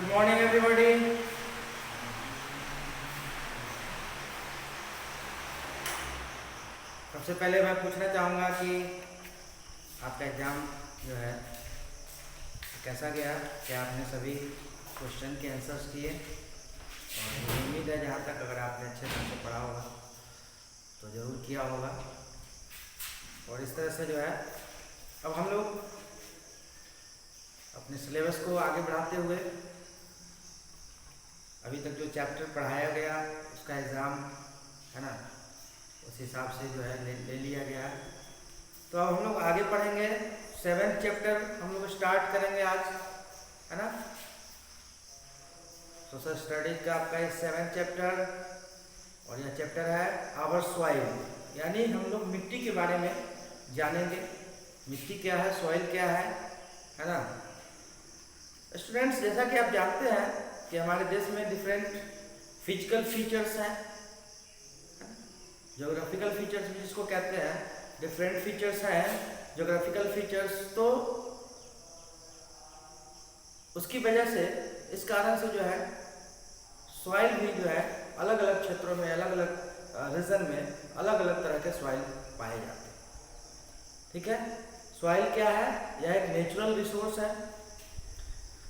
Good morning everybody. सबसे पहले मैं पूछना चाहूँगा कि आपका एग्ज़ाम जो है कैसा गया, क्या आपने सभी क्वेश्चन के आंसर्स किए। और मुझे उम्मीद है जहाँ तक अगर आपने अच्छे ढंग से पढ़ा होगा तो ज़रूर किया होगा। और इस तरह से जो है अब हम लोग अपने सिलेबस को आगे बढ़ाते हुए अभी तक जो चैप्टर पढ़ाया गया उसका एग्ज़ाम है ना, उस हिसाब से जो है ले लिया गया। तो अब हम लोग आगे पढ़ेंगे। 7th चैप्टर हम लोग स्टार्ट करेंगे आज, है ना। सोशल स्टडीज का आपका 7th चैप्टर और यह चैप्टर है आवर सॉइल, यानी हम लोग मिट्टी के बारे में जानेंगे। मिट्टी क्या है, सॉइल क्या है ना। स्टूडेंट्स, जैसा कि आप जानते हैं कि हमारे देश में डिफरेंट फिजिकल फीचर्स हैं, ज्योग्राफिकल फीचर्स जिसको कहते हैं, डिफरेंट फीचर्स हैं ज्योग्राफिकल फीचर्स। तो उसकी वजह से, इस कारण से जो है सॉइल भी जो है अलग अलग क्षेत्रों में, अलग अलग रीजन में अलग अलग तरह के सॉइल पाए जाते हैं। ठीक है, सॉइल क्या है? यह एक नेचुरल रिसोर्स है,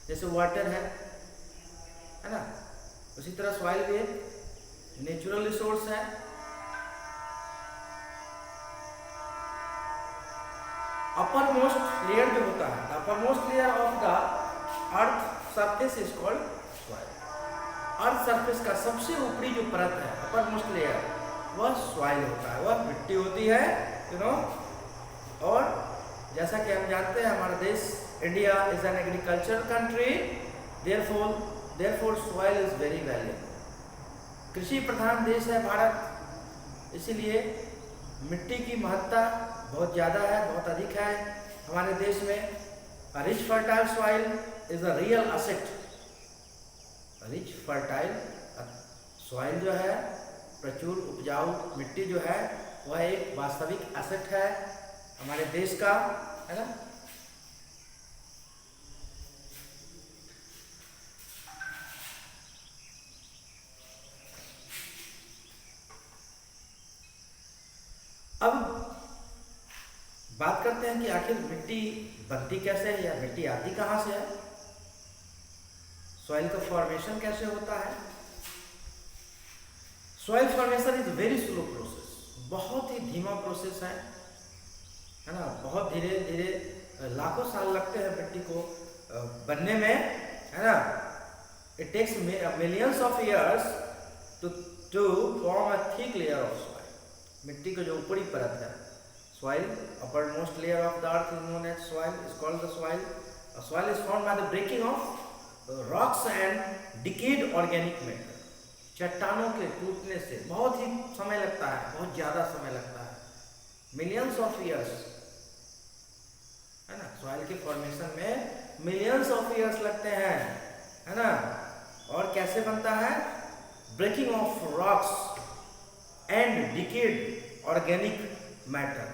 जैसे वाटर है ना। उसी तरह सॉइल भी एक नेचुरल रिसोर्स है। अपर मोस्ट लेयर जो होता है, अपर most layer of the earth surface is called soil. Earth surface का सबसे ऊपरी जो परत है, अपर मोस्ट लेयर, वह सॉइल होता है, वह मिट्टी होती है, यू नो। और जैसा कि हम जानते हैं हमारा देश India is an agricultural country, therefore soil is very valuable. कृषि प्रधान देश है भारत, इसीलिए मिट्टी की महत्ता बहुत ज़्यादा है, बहुत अधिक है हमारे देश में। Rich fertile soil is a real asset. Rich fertile soil जो है, प्रचुर उपजाऊ मिट्टी जो है, वह एक वास्तविक एसेट है हमारे देश का, है ना। अब बात करते हैं कि आखिर मिट्टी बनती कैसे है या मिट्टी आती कहाँ से है, सॉइल का फॉर्मेशन कैसे होता है। Soil formation is very slow process, बहुत ही धीमा प्रोसेस है ना। बहुत धीरे धीरे लाखों साल लगते हैं मिट्टी को बनने में, है ना। It takes millions of years to form a thick layer of soil. मिट्टी का जो ऊपरी परत है soil, upper most layer of the earth is known as soil, is called the soil. Soil is formed by the breaking of rocks and decayed organic matter. चट्टानों के टूटने से बहुत ही समय लगता है, बहुत ज़्यादा समय लगता है, मिलियंस ऑफ ईयर्स, है ना। सॉइल के फॉर्मेशन में मिलियंस ऑफ ईयर्स लगते हैं, है ना। और कैसे बनता है? Breaking of rocks and decayed organic matter.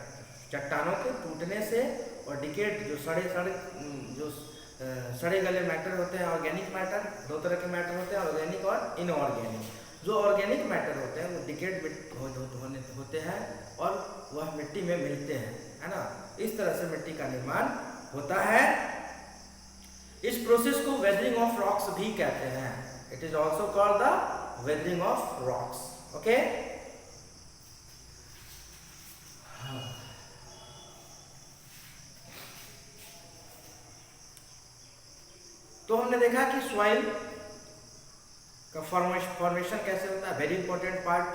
चट्टानों के टूटने से और डिकेड जो सड़े गले मैटर होते हैं, ऑर्गेनिक मैटर, दो तरह के मैटर होते हैं, ऑर्गेनिक और इनऑर्गेनिक। जो ऑर्गेनिक मैटर होते हैं वो डिकेड होते हैं और वह मिट्टी में मिलते हैं, है ना। इस तरह से मिट्टी का निर्माण होता है। इस प्रोसेस को वेदरिंग ऑफ रॉक्स भी कहते हैं। It is also called the weathering of rocks. Okay, तो हमने देखा कि सॉइल का फॉर्मेशन कैसे होता है। Very important part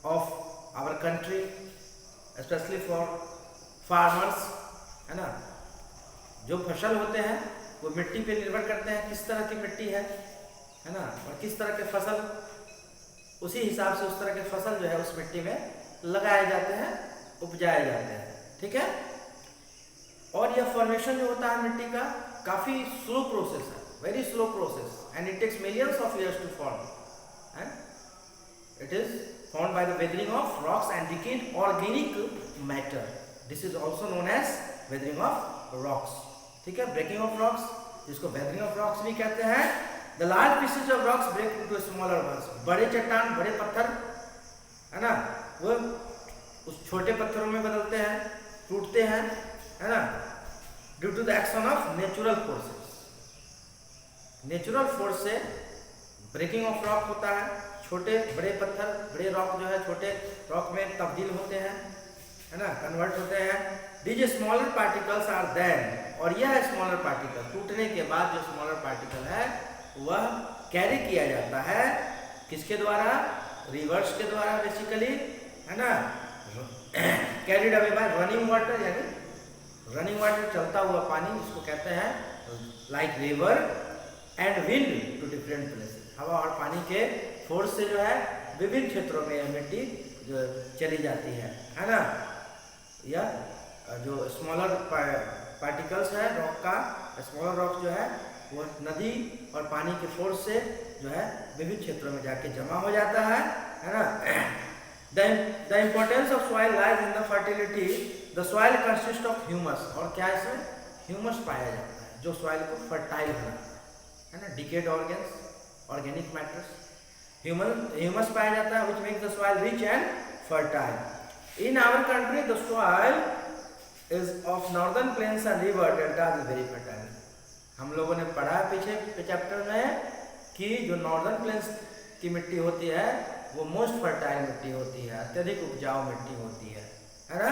of our country, specially for farmers, है ना। जो फसल होते हैं वो मिट्टी पे निर्भर करते हैं, किस तरह की मिट्टी है ना, और किस तरह के फसल, उसी हिसाब से उस तरह के फसल जो है उस मिट्टी में लगाए जाते हैं, उपजाए जाते हैं। ठीक है, और यह फॉर्मेशन जो होता है मिट्टी का काफ़ी स्लो प्रोसेस है, very slow process, and it takes millions of years to form. It is formed by the weathering of rocks and decayed organic matter. This is also known as weathering of rocks. ठीक है, breaking of rocks, जिसको weathering of rocks भी कहते हैं। The large pieces of rocks break into smaller ones, बड़े चट्टान, बड़े पत्थर है ना, वो उस छोटे पत्थरों में बदलते हैं, टूटते हैं, है ना, due to the action of natural forces. Natural force से ब्रेकिंग ऑफ रॉक होता है, छोटे बड़े पत्थर, बड़े रॉक जो है छोटे रॉक में तब्दील होते हैं, है ना, कन्वर्ट होते हैं। These smaller particles are then, और यह स्मॉलर पार्टिकल टूटने के बाद जो स्मॉलर पार्टिकल है वह कैरी किया जाता है किसके द्वारा, रिवर्स के द्वारा बेसिकली, है ना, carried away by running water, यानी रनिंग वाटर, चलता हुआ पानी, इसको कहते हैं like river and wind to different places. हवा और पानी के फोर्स से जो है विभिन्न क्षेत्रों में यह मिट्टी जो चली जाती है ना। यह जो स्मॉलर पार्टिकल्स है रॉक का, स्मॉलर रॉक जो है वो नदी और पानी के फोर्स से जो है विभिन्न क्षेत्रों में जाके जमा हो जाता है ना। The importance of soil lies in the fertility, the soil consist of humus, और क्या इसमें ह्यूमस पाया जाता है जो सॉइल को फर्टाइल बनाता है ना, decade organs, organic matters, humus पाया जाता है which makes the soil rich and fertile. In our country the soil is of northern plains and river deltas is very fertile. हम लोगों ने पढ़ा पीछे चैप्टर में कि जो नॉर्दर्न प्लेन्स की मिट्टी होती है वो मोस्ट फर्टाइल मिट्टी होती है, अत्यधिक उपजाऊ मिट्टी होती है ना।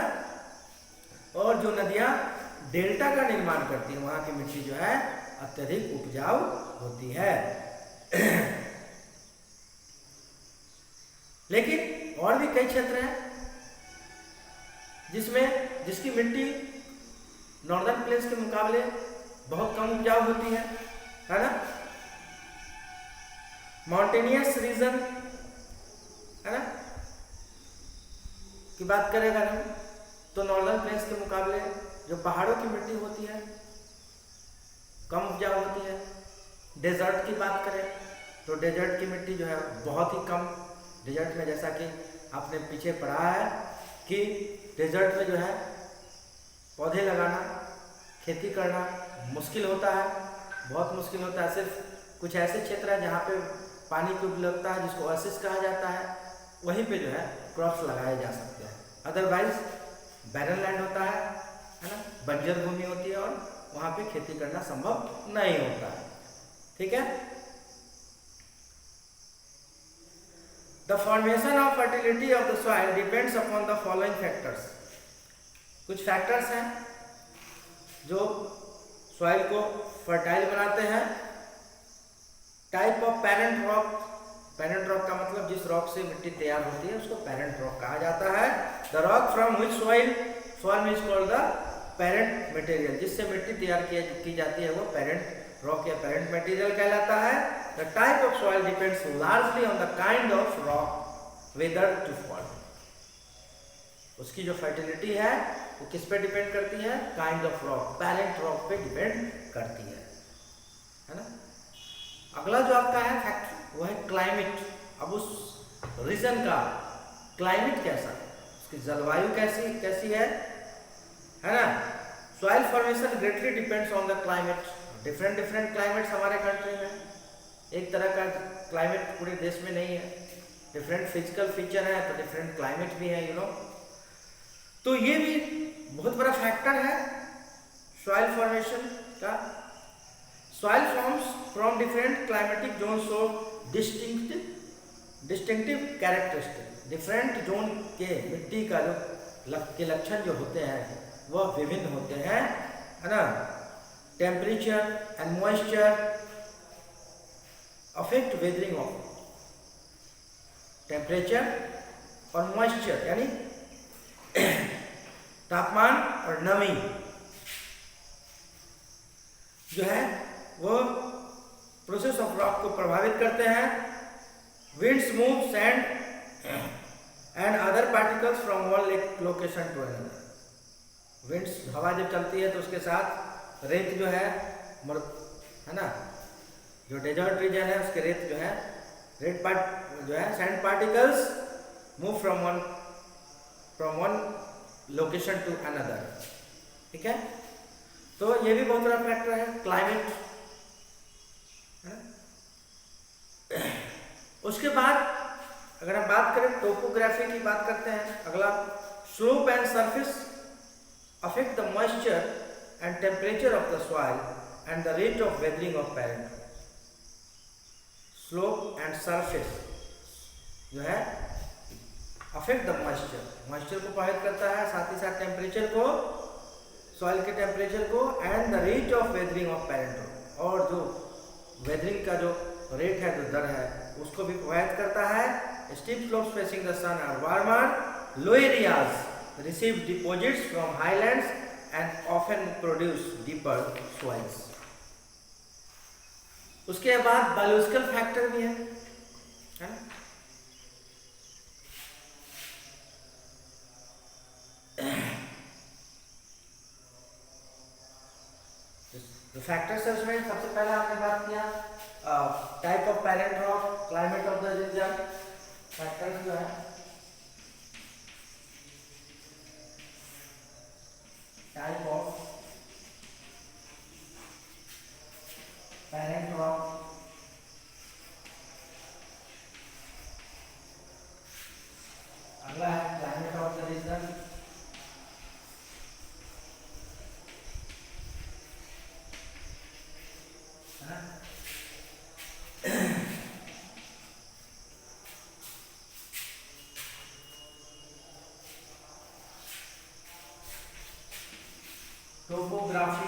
और जो नदियाँ डेल्टा का निर्माण करती है वहाँ की मिट्टी जो है अत्यधिक उपजाऊ होती है। लेकिन और भी कई क्षेत्र हैं जिसकी मिट्टी नॉर्दर्न प्लेन्स के मुकाबले बहुत कम उपजाऊ होती है ना। माउंटेनियस रीजन है ना की बात करें अगर हम, तो नॉर्दर्न प्लेन्स के मुकाबले जो पहाड़ों की मिट्टी होती है कम उपजाऊ होती है। डेजर्ट की बात करें तो डेजर्ट की मिट्टी जो है बहुत ही कम, डेजर्ट में जैसा कि आपने पीछे पढ़ा है कि डेजर्ट में जो है पौधे लगाना, खेती करना मुश्किल होता है, बहुत मुश्किल होता है। सिर्फ कुछ ऐसे क्षेत्र है जहाँ पे पानी की उपलब्धता है जिसको ओएसिस कहा जाता है, वहीं पे जो है क्रॉप्स लगाए जा सकते हैं। अदरवाइज बैरन लैंड होता है ना, बंजर भूमि होती है और वहाँ पे खेती करना संभव नहीं होता है। ठीक है। The formation of fertility of the soil depends upon the following factors. कुछ फैक्टर्स हैं जो सॉइल को फर्टाइल बनाते हैं। Type of parent rock, parent rock का मतलब जिस रॉक से मिट्टी तैयार होती है उसको पेरेंट रॉक कहा जाता है। The rock from which soil form is called the parent material, जिससे मिट्टी तैयार की जाती है वो पेरेंट रॉक या पेरेंट मटेरियल कहलाता है। The type of soil depends largely on the kind of rock weather to form. उसकी जो फर्टिलिटी है वो किस पे डिपेंड करती है, kind of rock, parent rock पे डिपेंड करती है ना। अगला जो आपका है फैक्ट वो है क्लाइमेट। अब उस रीजन का क्लाइमेट कैसा है, उसकी जलवायु कैसी है ना। Soil formation greatly depends on the climate. Different climates हमारे कंट्री में, एक तरह का क्लाइमेट पूरे देश में नहीं है, डिफरेंट फिजिकल फीचर है तो डिफरेंट क्लाइमेट भी है, यू नो। तो ये भी बहुत बड़ा फैक्टर है सॉइल फॉर्मेशन का। Soil forms from different climatic zone show distinctive characteristic. Different zone के मिट्टी का जो के लक्षण जो होते हैं वह विभिन्न होते हैं, है ना। Temperature and moisture affect weathering of. Temperature और मॉइस्चर यानी तापमान और नमी जो है वो प्रोसेस ऑफ रॉक को प्रभावित करते हैं। Winds move sand and other particles from one location to another. Winds, हवा जब चलती है तो उसके साथ रेत जो है ना, जो डेजर्ट रीजन है उसके रेत जो है sand particles move from one location to another. ठीक है। तो ये भी बहुत बड़ा फैक्टर है, क्लाइमेट है। उसके बाद अगर हम बात करें टोपोग्राफी की बात करते हैं, अगला slope and surface affect the moisture and temperature of the soil and the rate of weathering of parent. Slope and surface जो है affect the moisture, moisture को प्रभावित करता है, साथ ही साथ टेम्परेचर को, सॉइल के टेम्परेचर को, and the rate of weathering of parent, और जो वेदरिंग का जो रेट है, जो दर है, उसको भी प्रभावित करता है। Steep slopes facing the sun are warmer, low areas receive deposits from highlands and often produce deeper soils. उसके बाद बायोलॉजिकल फैक्टर भी है ना? तो फैक्टर्स है उसमें सबसे पहले आपने बात किया type of parent rock, climate of the region, factors जो है type of parent rock, अगला है climate of the region, topography,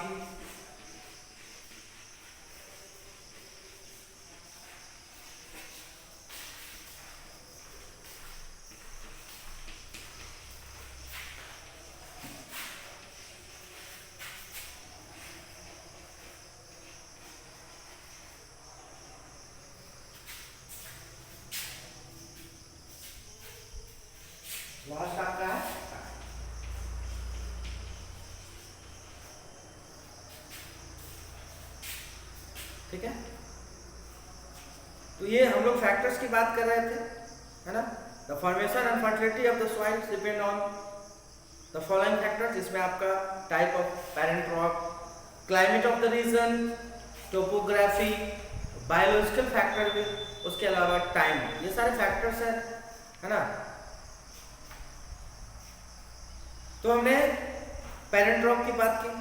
last आपका है ठीक है। तो ये हम लोग फैक्टर्स की बात कर रहे थे, है ना। The formation and fertility of the soil depend on the following factors, जिसमें आपका type of parent rock, climate of the region, topography, biological factor भी, उसके अलावा टाइम, ये सारे फैक्टर्स है ना। तो हमने पेरेंट रॉक की बात की,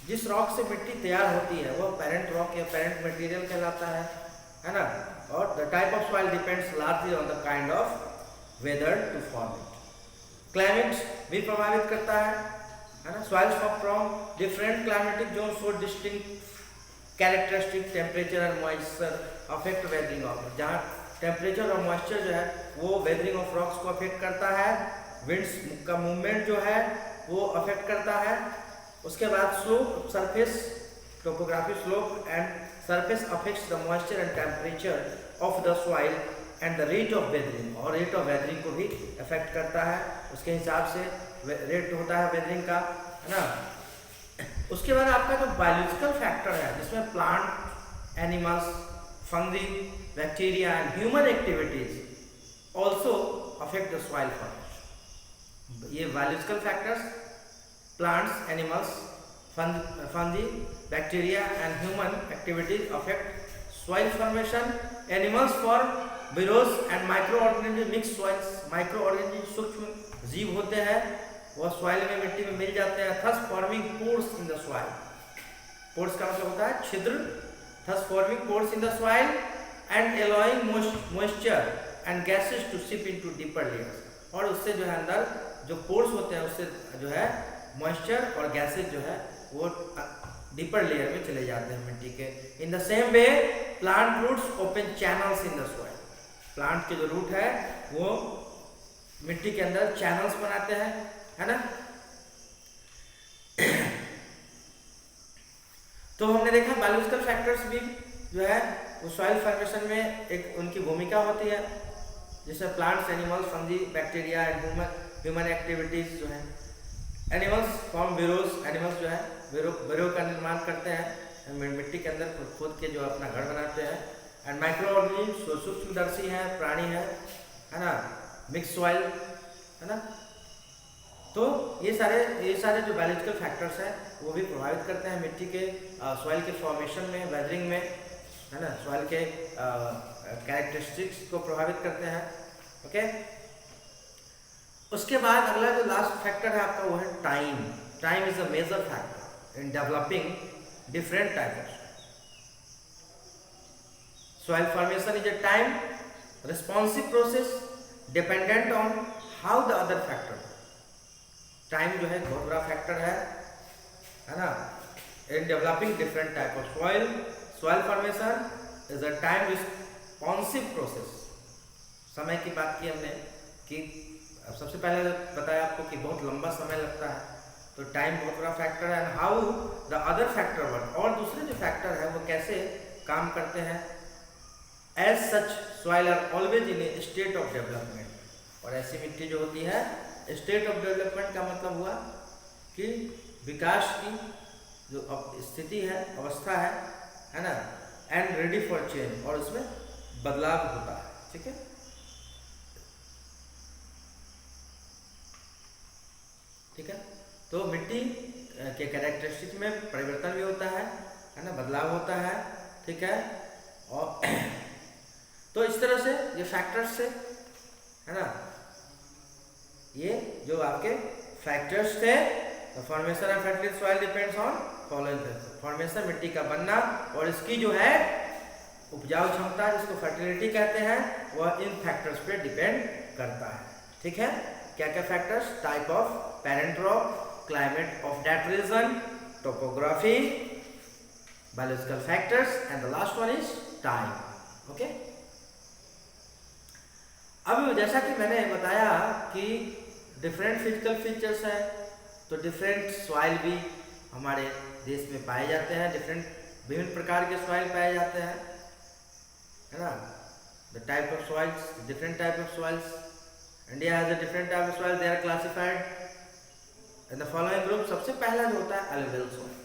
जिस रॉक से मिट्टी तैयार होती है वो पेरेंट रॉक या पेरेंट मटेरियल कहलाता है ना। और the type of soil depends largely on the kind of weather to form it. Climate भी प्रभावित करता है ना। Soils from different climatic zone show distinct characteristic temperature and moisture affect weathering of, जहाँ टेम्परेचर और मॉइस्चर जो है वो वेदरिंग ऑफ रॉक्स को अफेक्ट करता है, विंड्स का मूवमेंट जो है वो अफेक्ट करता है। उसके बाद slope, surface, topography, slope and surface affects the moisture and temperature of the soil and the rate of weathering, और रेट ऑफ वेदरिंग को भी अफेक्ट करता है। उसके हिसाब से रेट होता है वेदरिंग का, है ना। उसके बाद आपका जो बायोलॉजिकल फैक्टर है, जिसमें plant, animals, fungi, bacteria and human activities also affect the soil formation. ये biological factors, plants, animals, fungi, bacteria and human activities affect soil formation. Animals form burrows and microorganisms mix soils. Microorganisms सूक्ष्म जीव होते हैं, वह soil में, मिट्टी में मिल जाते हैं, thus forming pores in the soil. Pores का मतलब होता है छिद्र, thus forming pores in the soil and allowing moisture and gases to seep into deeper layers. और उससे जो है अंदर जो पोर्स होते हैं उससे जो है मॉइस्चर और गैसेज जो है वो डीपर लेयर में चले जाते हैं मिट्टी के। In the same way plant roots open channels in the soil. Plant के जो रूट है वो मिट्टी के अंदर चैनल्स बनाते हैं, है ना। तो हमने देखा बायोलॉजिकल फैक्टर्स भी जो है वो सॉइल फॉर्मेशन में एक उनकी भूमिका होती है, जैसे plants, animals, fungi, bacteria and human activities जो है। एनिमल्स फॉर्म बिरोज, एनिमल्स जो है बिरो का निर्माण करते हैं मिट्टी के अंदर, खुद के जो अपना घर बनाते हैं। एंड माइक्रो ऑर्गेनिज्म सूक्ष्मदर्शी हैं, प्राणी है ना। मिक्स सॉइल, है ना। तो ये सारे जो बायोलॉजिकल फैक्टर्स हैं वो भी प्रभावित करते हैं मिट्टी के सॉइल के फॉर्मेशन में, वेदरिंग में, है ना, सॉइल के कैरेक्टरिस्टिक्स को प्रभावित करते हैं। ओके, उसके बाद अगला जो लास्ट फैक्टर है आपका वो है time. Time is a major factor in developing different type of soil formation is a time responsive process dependent on how the other factor। Time जो है बहुत बड़ा फैक्टर है ना, इन developing different type of soil. Soil formation is a time responsive process. समय की बात की हमने कि सबसे पहले बताया आपको कि बहुत लंबा समय लगता है, तो टाइम बहुत बड़ा फैक्टर है। And how the other factor work, और दूसरे जो फैक्टर है वो कैसे काम करते हैं। As such soil are always in a state of development. और ऐसी मिट्टी जो होती है, स्टेट ऑफ डेवलपमेंट का मतलब हुआ कि विकास की जो स्थिति है, अवस्था है ना, एंड रेडी फॉर चेंज, और उसमें बदलाव होता है। ठीक है, ठीक है, तो मिट्टी के कैरेक्टरिस्टिक में परिवर्तन भी होता है ना, बदलाव होता है। ठीक है, और तो इस तरह से ये फैक्टर्स से, है ना, ये जो आपके फैक्टर्स थे, formation of fertilized soil depends on following factors. Formation मिट्टी का बनना और इसकी जो है उपजाऊ क्षमता, जिसको फर्टिलिटी कहते हैं, वह इन फैक्टर्स पे डिपेंड करता है। ठीक है, क्या क्या factors, type of parent rock, climate of that region, topography, biological factors, and the last one is time. Okay, अब जैसा कि मैंने बताया कि डिफरेंट फिजिकल फीचर्स हैं, तो डिफरेंट सॉइल भी हमारे देश में पाए जाते हैं, विभिन्न प्रकार के सॉइल पाए जाते हैं, है ना। The type of soils, different type of soils, India has a different type of soil, they are classified in the following group. सबसे पहला जो होता है अलुवियल सॉइल,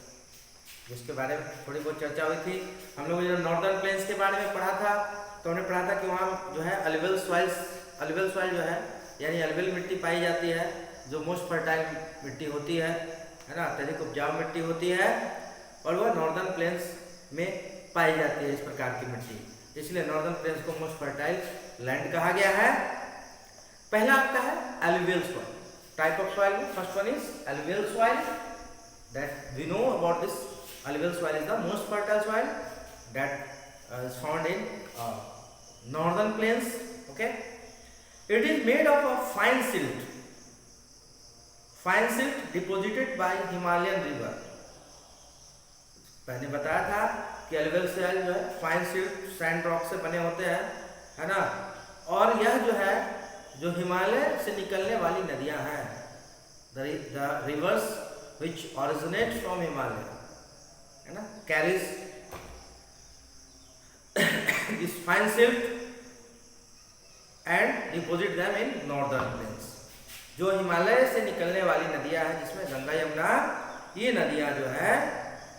जिसके बारे में थोड़ी बहुत चर्चा हुई थी। हम लोग जो नॉर्दर्न प्लेन्स के बारे में पढ़ा था, तो हमने पढ़ा था कि वहाँ जो है अलुवियल सॉइल जो है, यानी अलुवियल मिट्टी पाई जाती है, जो मोस्ट फर्टाइल मिट्टी होती है ना, अत्यधिक उपजाऊ मिट्टी होती है, और वह नॉर्दर्न प्लेन्स में पाई जाती है इस प्रकार की मिट्टी, इसलिए नॉर्दर्न प्लेन्स को मोस्ट फर्टाइल लैंड कहा गया है। पहला आपका है alluvial soil. Type of soil में first one is alluvial soil, that we know about this. Alluvial soil is the most fertile soil that is found in northern plains. Okay, it is made up of fine silt deposited by Himalayan river. मैंने बताया था कि alluvial soil जो है fine silt sand rock से बने होते हैं, है ना, और यह जो है जो हिमालय से निकलने वाली नदियां हैं, the rivers which originate from Himalaya, है ना, carries this fine silt and deposit them in northern plains। जो हिमालय से निकलने वाली नदियां हैं, जिसमें गंगा, यमुना, ये नदियां जो है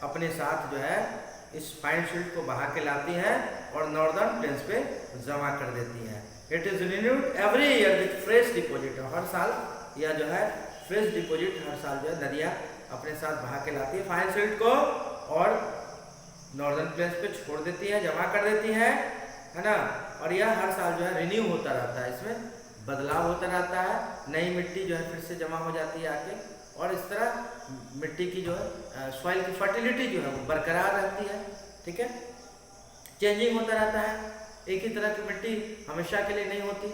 अपने साथ जो है इस फाइन सिल्ट को बहा के लाती हैं और नॉर्दर्न प्लेन्स पे जमा कर देती हैं। It is renewed every year with fresh deposit. हर साल यह जो है फ्रेश डिपोजिट, हर साल जो है नदियां अपने साथ बहा के लाती है फाइन सिल्ट को और नॉर्दर्न प्लेन्स पे छोड़ देती है, जमा कर देती है ना, और यह हर साल जो है रिन्यू होता रहता है, इसमें बदलाव होता रहता है, नई मिट्टी जो है फिर से जमा हो जाती है आके, और इस तरह मिट्टी की जो है सॉइल की फर्टिलिटी जो है वो बरकरार रहती है। ठीक है, चेंजिंग होता रहता है, एक ही तरह की मिट्टी हमेशा के लिए नहीं होती।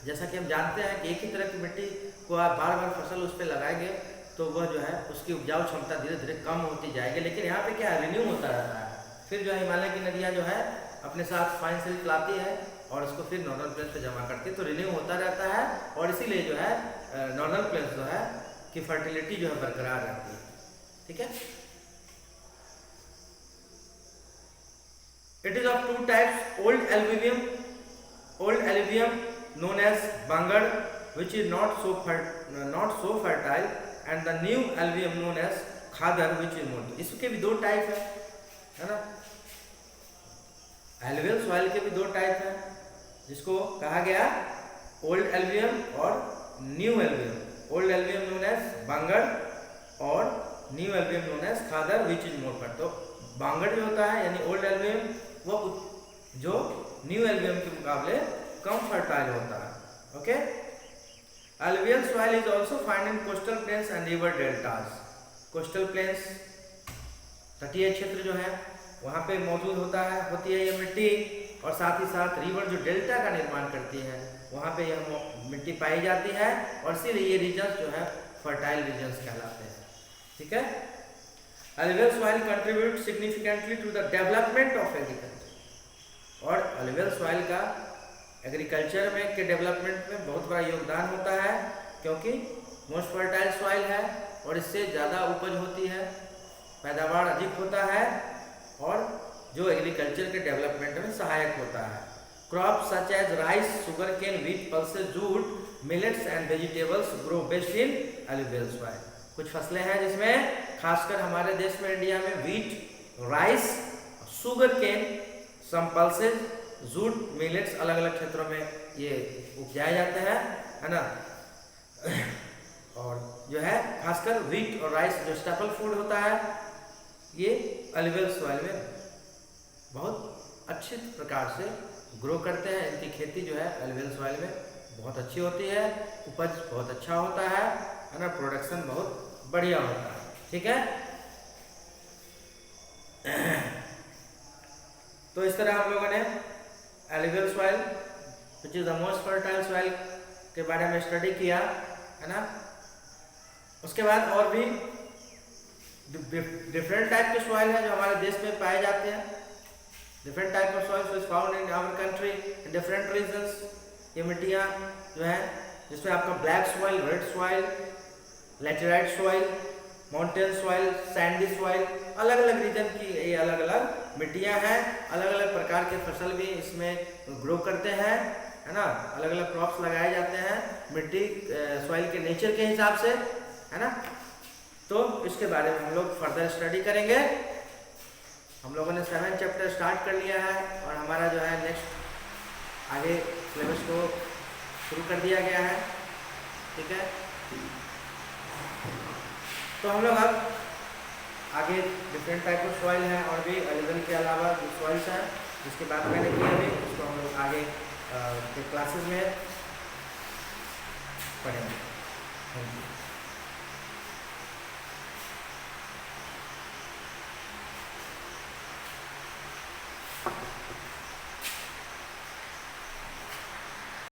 जैसा कि हम जानते हैं कि एक ही तरह की मिट्टी को आप बार बार फसल उस पर लगाएंगे तो वह जो है उसकी उपजाऊ क्षमता धीरे धीरे कम होती जाएगी, लेकिन यहाँ पे क्या है, रिन्यू होता रहता है। फिर जो है हिमालय की नदियाँ जो है अपने साथ फाइन सिल्ट लाती है और उसको फिर नॉर्दर्न प्लेन्स पे जमा करती है, तो रिन्यू होता रहता है, और इसीलिए जो है नॉर्दर्न प्लेन्स जो है की फर्टिलिटी जो है बरकरार रहती है। ठीक है, it is of two types, old alluvium known as Bangar, which is not so fertile, and the new alluvium known as Khadar, which is more। इसके भी दो टाइप है ना, एल्युवियल सॉइल के भी दो टाइप है, जिसको कहा गया ओल्ड एल्युवियम और new alluvium. Old alluvium known as Bangar और new alluvium known as Khadar which is more fertile. तो बांगड़ जो होता है यानी ओल्ड एल्बियम वो जो न्यू एल्बियम के मुकाबले कम फर्टाइल होता है। Okay, alluvial soil is also found in coastal plains and river deltas। Coastal planes तटीय क्षेत्र जो है वहाँ पे मौजूद होती है ये मिट्टी, और साथ ही साथ रिवर जो डेल्टा का निर्माण करती है वहाँ पे यह मिट्टी पाई जाती है, और इसीलिए ये रीजन्स जो है फर्टाइल रीजन्स कहलाते हैं। ठीक है, alluvial soil contribute significantly to the development of agriculture। और alluvial soil का एग्रीकल्चर में के डेवलपमेंट में बहुत बड़ा योगदान होता है, क्योंकि मोस्ट फर्टाइल सॉइल है और इससे ज़्यादा उपज होती है, पैदावार अधिक होता है, और जो एग्रीकल्चर के डेवलपमेंट में सहायक होता है। Crop such as rice, sugarcane, wheat, pulses, jute, millets and vegetables grow best in alluvial soil। कुछ फसलें हैं जिसमें खासकर हमारे देश में इंडिया में व्हीट, राइस, शुगर केन, सम पल्सेस, जूट, मिलेट्स अलग अलग क्षेत्रों में ये उपजाए जाते हैं, है ना। और जो है खासकर व्हीट और राइस जो स्टेपल फूड होता है ये alluvial soil में बहुत अच्छे प्रकार से ग्रो करते हैं। इनकी खेती जो है alluvial soil में बहुत अच्छी होती है, उपज बहुत अच्छा होता है ना, प्रोडक्शन बहुत बढ़िया होता है। ठीक है, तो इस तरह हम लोगों ने alluvial soil which is the most fertile soil के बारे में स्टडी किया, है ना। उसके बाद और भी डिफरेंट टाइप के सॉइल है जो हमारे देश में पाए जाते हैं। Different type of soils is found in our country in different regions. ये मिट्टियाँ जो है जिसमें आपका black soil, red soil, laterite soil, mountain soil, sandy soil, अलग अलग रीजन की ये अलग अलग मिट्टियाँ हैं। अलग अलग प्रकार के फसल भी इसमें ग्रो करते हैं, है ना। अलग अलग क्रॉप्स लगाए जाते हैं मिट्टी सॉइल के नेचर के हिसाब से, है ना। तो इसके बारे में हम लोग फर्दर स्टडी करेंगे। हम लोगों ने 7 चैप्टर स्टार्ट कर लिया है और हमारा जो है नेक्स्ट आगे सिलेबस को शुरू कर दिया गया है। ठीक है, तो हम लोग अब आगे डिफरेंट टाइप ऑफ सॉइल हैं और भी alluvial के अलावा जो सॉइल्स हैं जिसकी बात मैंने की अभी, उसको हम लोग आगे के क्लासेस में पढ़ेंगे। Thank you.